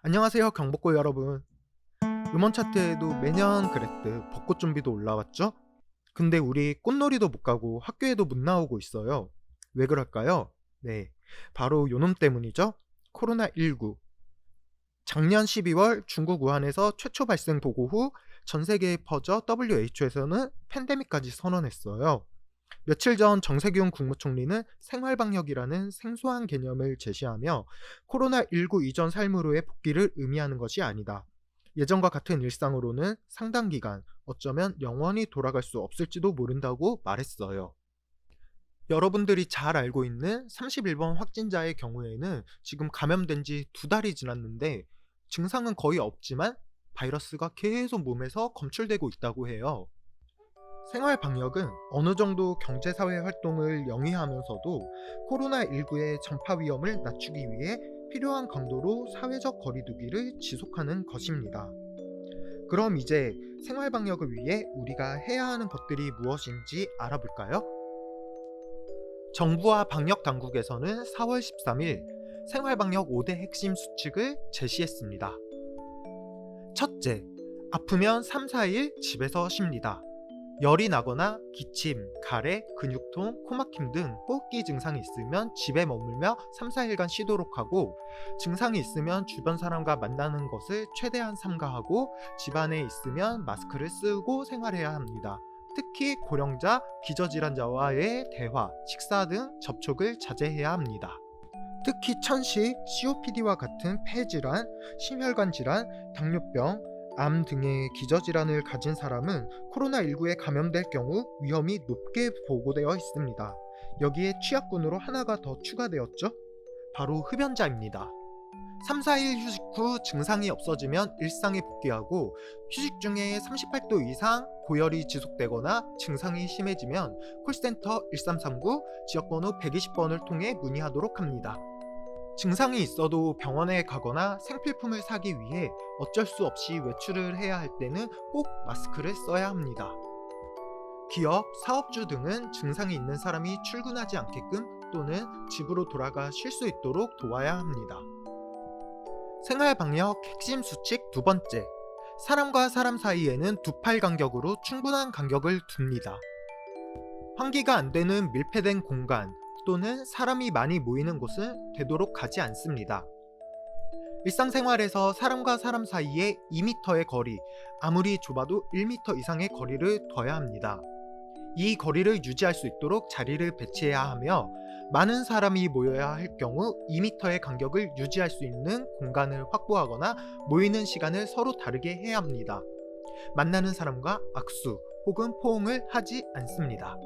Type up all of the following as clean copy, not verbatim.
안녕하세요, 경복고 여러분. 음원 차트에도 매년 그랬듯 벚꽃 좀비도 올라왔죠? 근데 우리 꽃놀이도 못 가고 학교에도 못 나오고 있어요. 왜 그럴까요? 네, 바로 요놈 때문이죠. 코로나19. 작년 12월 중국 우한에서 최초 발생 보고 후 전 세계에 퍼져 WHO에서는 팬데믹까지 선언했어요. 며칠 전 정세균 국무총리는 생활방역이라는 생소한 개념을 제시하며 코로나19 이전 삶으로의 복귀를 의미하는 것이 아니다. 예전과 같은 일상으로는 상당 기간, 어쩌면 영원히 돌아갈 수 없을지도 모른다고 말했어요. 여러분들이 잘 알고 있는 31번 확진자의 경우에는 지금 감염된 지 2달이 지났는데 증상은 거의 없지만 바이러스가 계속 몸에서 검출되고 있다고 해요. 생활 방역은 어느 정도 경제사회 활동을 영위하면서도 코로나19의 전파 위험을 낮추기 위해 필요한 강도로 사회적 거리두기를 지속하는 것입니다. 그럼 이제 생활 방역을 위해 우리가 해야 하는 것들이 무엇인지 알아볼까요? 정부와 방역 당국에서는 4월 13일 생활 방역 5대 핵심 수칙을 제시했습니다. 첫째, 아프면 3, 4일 집에서 쉽니다. 열이 나거나 기침, 가래, 근육통, 코막힘 등 호흡기 증상이 있으면 집에 머물며 3, 4일간 쉬도록 하고 증상이 있으면 주변 사람과 만나는 것을 최대한 삼가하고 집안에 있으면 마스크를 쓰고 생활해야 합니다. 특히 고령자, 기저질환자와의 대화, 식사 등 접촉을 자제해야 합니다. 특히 천식, COPD와 같은 폐질환, 심혈관 질환, 당뇨병, 암 등의 기저질환을 가진 사람은 코로나19에 감염될 경우 위험이 높게 보고되어 있습니다. 여기에 취약군으로 하나가 더 추가되었죠? 바로 흡연자입니다. 3, 4일 휴식 후 증상이 없어지면 일상에 복귀하고 휴식 중에 38도 이상 고열이 지속되거나 증상이 심해지면 콜센터 1339, 지역번호 120번을 통해 문의하도록 합니다. 증상이 있어도 병원에 가거나 생필품을 사기 위해 어쩔 수 없이 외출을 해야 할 때는 꼭 마스크를 써야 합니다. 기업, 사업주 등은 증상이 있는 사람이 출근하지 않게끔 또는 집으로 돌아가 쉴 수 있도록 도와야 합니다. 생활방역 핵심 수칙 두 번째, 사람과 사람 사이에는 2팔 간격으로 충분한 간격을 둡니다. 환기가 안 되는 밀폐된 공간 또는 사람이 많이 모이는 곳은 되도록 가지 않습니다. 일상생활에서 사람과 사람 사이에 2m의 거리, 아무리 좁아도 1m 이상의 거리를 둬야 합니다. 이 거리를 유지할 수 있도록 자리를 배치해야 하며 많은 사람이 모여야 할 경우 2m의 간격을 유지할 수 있는 공간을 확보하거나 모이는 시간을 서로 다르게 해야 합니다. 만나는 사람과 악수 혹은 포옹을 하지 않습니다.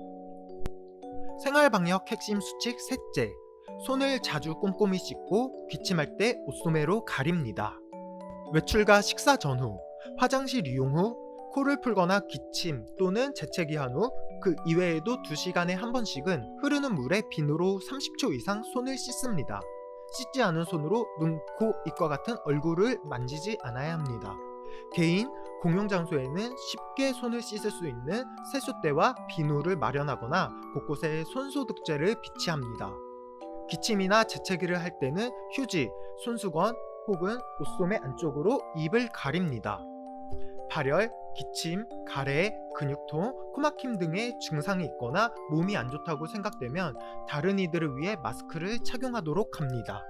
생활방역 핵심 수칙 셋째, 손을 자주 꼼꼼히 씻고 기침할 때 옷소매로 가립니다. 외출과 식사 전후, 화장실 이용 후, 코를 풀거나 기침 또는 재채기 한 후, 그 이외에도 2시간에 한 번씩은 흐르는 물에 비누로 30초 이상 손을 씻습니다. 씻지 않은 손으로 눈, 코, 입과 같은 얼굴을 만지지 않아야 합니다. 개인, 공용 장소에는 쉽게 손을 씻을 수 있는 세숫대와 비누를 마련하거나 곳곳에 손소독제를 비치합니다. 기침이나 재채기를 할 때는 휴지, 손수건 혹은 옷소매 안쪽으로 입을 가립니다. 발열, 기침, 가래, 근육통, 코막힘 등의 증상이 있거나 몸이 안 좋다고 생각되면 다른 이들을 위해 마스크를 착용하도록 합니다.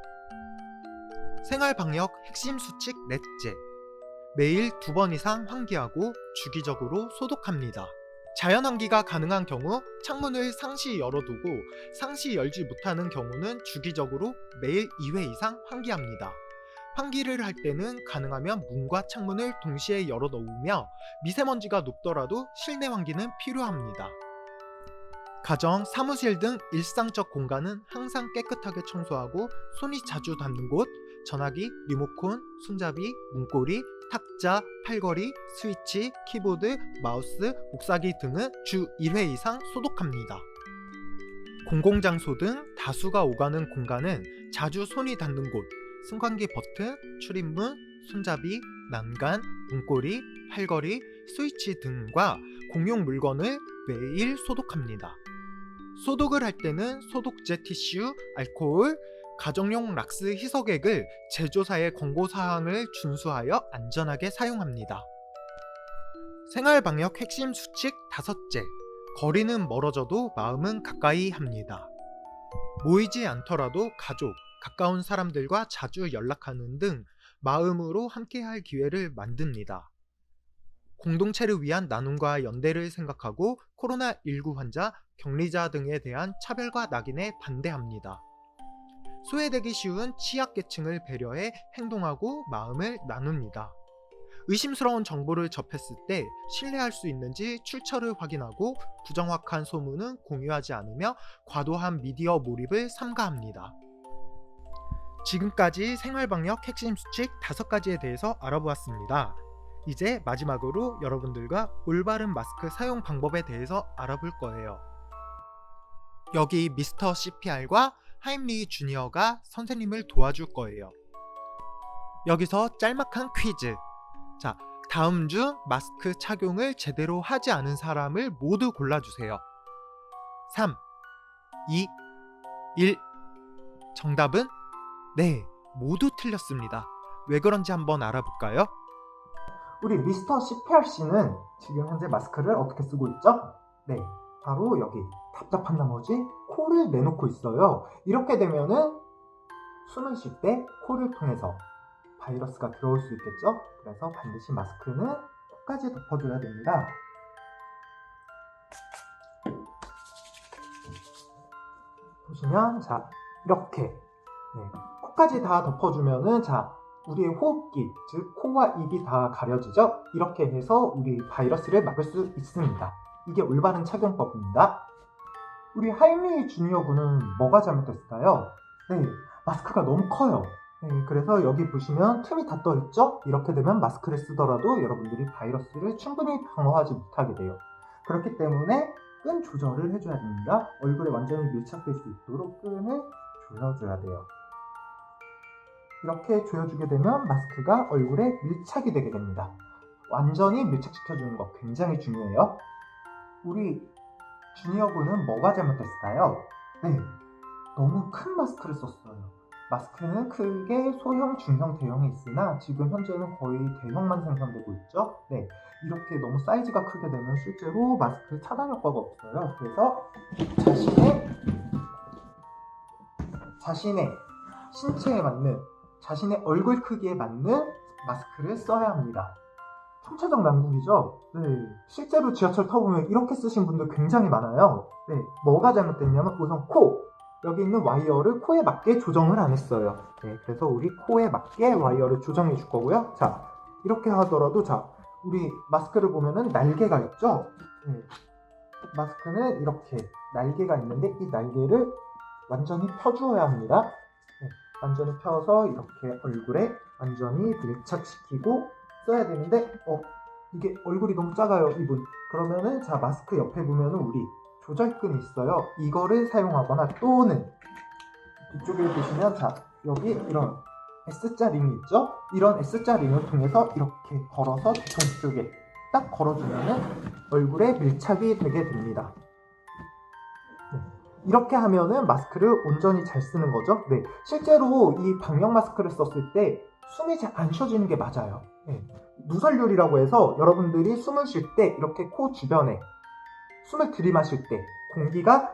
생활방역 핵심 수칙 넷째, 매일 2번 이상 환기하고 주기적으로 소독합니다. 자연 환기가 가능한 경우 창문을 상시 열어두고 상시 열지 못하는 경우는 주기적으로 매일 2회 이상 환기합니다. 환기를 할 때는 가능하면 문과 창문을 동시에 열어 놓으며 미세먼지가 높더라도 실내 환기는 필요합니다. 가정, 사무실 등 일상적 공간은 항상 깨끗하게 청소하고 손이 자주 닿는 곳, 전화기, 리모컨, 손잡이, 문고리, 탁자, 팔걸이, 스위치, 키보드, 마우스, 복사기 등은 주 1회 이상 소독합니다. 공공장소 등 다수가 오가는 공간은 자주 손이 닿는 곳, 승강기 버튼, 출입문, 손잡이, 난간, 문고리, 팔걸이, 스위치 등과 공용 물건을 매일 소독합니다. 소독을 할 때는 소독제 티슈, 알코올, 가정용 락스 희석액을 제조사의 권고사항을 준수하여 안전하게 사용합니다. 생활방역 핵심 수칙 5째. 거리는 멀어져도 마음은 가까이 합니다. 모이지 않더라도 가족, 가까운 사람들과 자주 연락하는 등 마음으로 함께할 기회를 만듭니다. 공동체를 위한 나눔과 연대를 생각하고 코로나19 환자, 격리자 등에 대한 차별과 낙인에 반대합니다. 소외되기 쉬운 취약계층을 배려해 행동하고 마음을 나눕니다. 의심스러운 정보를 접했을 때 신뢰할 수 있는지 출처를 확인하고 부정확한 소문은 공유하지 않으며 과도한 미디어 몰입을 삼가합니다. 지금까지 생활방역 핵심 수칙 5가지에 대해서 알아보았습니다. 이제 마지막으로 여러분들과 올바른 마스크 사용 방법에 대해서 알아볼 거예요. 여기 미스터 CPR과 하임리 주니어가 선생님을 도와줄 거예요. 여기서 짤막한 퀴즈. 자, 다음 중 마스크 착용을 제대로 하지 않은 사람을 모두 골라주세요. 3, 2, 1. 정답은 네, 모두 틀렸습니다. 왜 그런지 한번 알아볼까요? 우리 미스터 CPR씨는 지금 현재 마스크를 어떻게 쓰고 있죠? 네, 바로 여기 답답한 나머지 코를 내놓고 있어요. 이렇게 되면은 숨을 쉴 때 코를 통해서 바이러스가 들어올 수 있겠죠? 그래서 반드시 마스크는 코까지 덮어줘야 됩니다. 보시면 자, 이렇게 코까지 다 덮어주면은 자, 우리의 호흡기, 즉 코와 입이 다 가려지죠? 이렇게 해서 우리 바이러스를 막을 수 있습니다. 이게 올바른 착용법입니다. 우리 하임리 주니어 군은 뭐가 잘못됐을까요? 네, 마스크가 너무 커요. 네, 그래서 여기 보시면 틈이 다 떠있죠? 이렇게 되면 마스크를 쓰더라도 여러분들이 바이러스를 충분히 방어하지 못하게 돼요. 그렇기 때문에 끈 조절을 해줘야 됩니다. 얼굴에 완전히 밀착될 수 있도록 끈을 조여줘야 돼요. 이렇게 조여주게 되면 마스크가 얼굴에 밀착이 되게 됩니다. 완전히 밀착시켜주는 거 굉장히 중요해요. 우리 주니어 군은 뭐가 잘못됐을까요? 네, 너무 큰 마스크를 썼어요. 마스크는 크게 소형, 중형, 대형이 있으나 지금 현재는 거의 대형만 생산되고 있죠. 네, 이렇게 너무 사이즈가 크게 되면 실제로 마스크 차단 효과가 없어요. 그래서 자신의 신체에 맞는, 자신의 얼굴 크기에 맞는 마스크를 써야 합니다. 총체적 난국이죠. 네, 실제로 지하철 타보면 이렇게 쓰신 분들 굉장히 많아요. 네, 뭐가 잘못됐냐면 우선 코, 여기 있는 와이어를 코에 맞게 조정을 안 했어요. 네, 그래서 우리 코에 맞게 와이어를 조정해 줄 거고요. 자, 이렇게 하더라도 자, 우리 마스크를 보면은 날개가 있죠. 네, 마스크는 이렇게 날개가 있는데 이 날개를 완전히 펴주어야 합니다. 네, 완전히 펴서 이렇게 얼굴에 완전히 밀착시키고 써야 되는데 이게 얼굴이 너무 작아요, 이분. 그러면은 자, 마스크 옆에 보면은 우리 조절끈이 있어요. 이거를 사용하거나 또는 이쪽에 보시면 자, 여기 이런 S자 링이 있죠? 이런 S자 링을 통해서 이렇게 걸어서 뒤통수 쪽에 딱 걸어주면은 얼굴에 밀착이 되게 됩니다. 네. 이렇게 하면은 마스크를 온전히 잘 쓰는 거죠. 네, 실제로 이 방역 마스크를 썼을 때 숨이 잘 안 쉬어지는 게 맞아요. 네. 누설율이라고 해서 여러분들이 숨을 쉴 때 이렇게 코 주변에 숨을 들이마실 때 공기가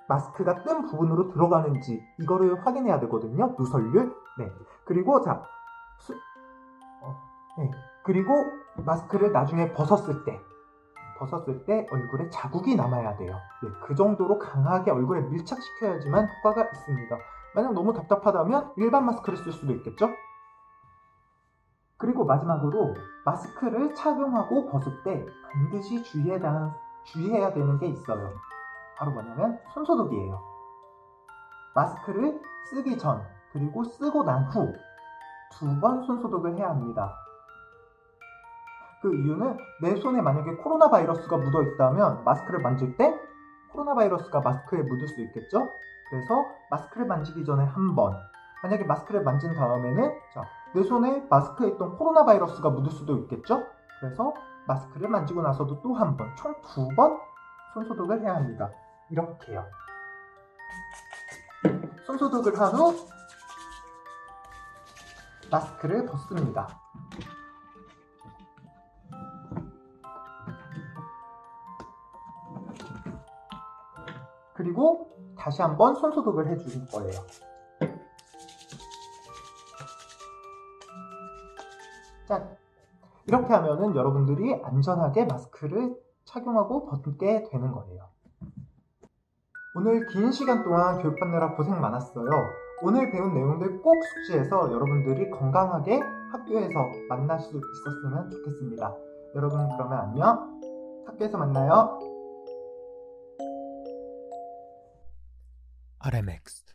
마스크가 뜬 부분으로 들어가는지 이거를 확인해야 되거든요. 누설율. 네. 그리고 자, 그리고 마스크를 나중에 벗었을 때 얼굴에 자국이 남아야 돼요. 네, 그 정도로 강하게 얼굴에 밀착시켜야지만 효과가 있습니다. 만약 너무 답답하다면 일반 마스크를 쓸 수도 있겠죠? 그리고 마지막으로 마스크를 착용하고 벗을 때 반드시 주의해야 되는 게 있어요. 바로 뭐냐면 손소독이에요. 마스크를 쓰기 전 그리고 쓰고 난 후 2번 손소독을 해야 합니다. 그 이유는 내 손에 만약에 코로나 바이러스가 묻어 있다면 마스크를 만질 때 코로나 바이러스가 마스크에 묻을 수 있겠죠? 그래서 마스크를 만지기 전에 한 번, 만약에 마스크를 만진 다음에는 자, 내 손에 마스크에 있던 코로나 바이러스가 묻을 수도 있겠죠? 그래서 마스크를 만지고 나서도 또 한 번, 총 2번 손소독을 해야 합니다. 이렇게요. 손소독을 한 후 마스크를 벗습니다. 그리고 다시 한번 손소독을 해줄 거예요. 짠! 이렇게 하면은 여러분들이 안전하게 마스크를 착용하고 벗게 되는 거예요. 오늘 긴 시간 동안 교육받느라 고생 많았어요. 오늘 배운 내용들 꼭 숙지해서 여러분들이 건강하게 학교에서 만날 수 있었으면 좋겠습니다. 여러분 그러면 안녕. 학교에서 만나요. RMX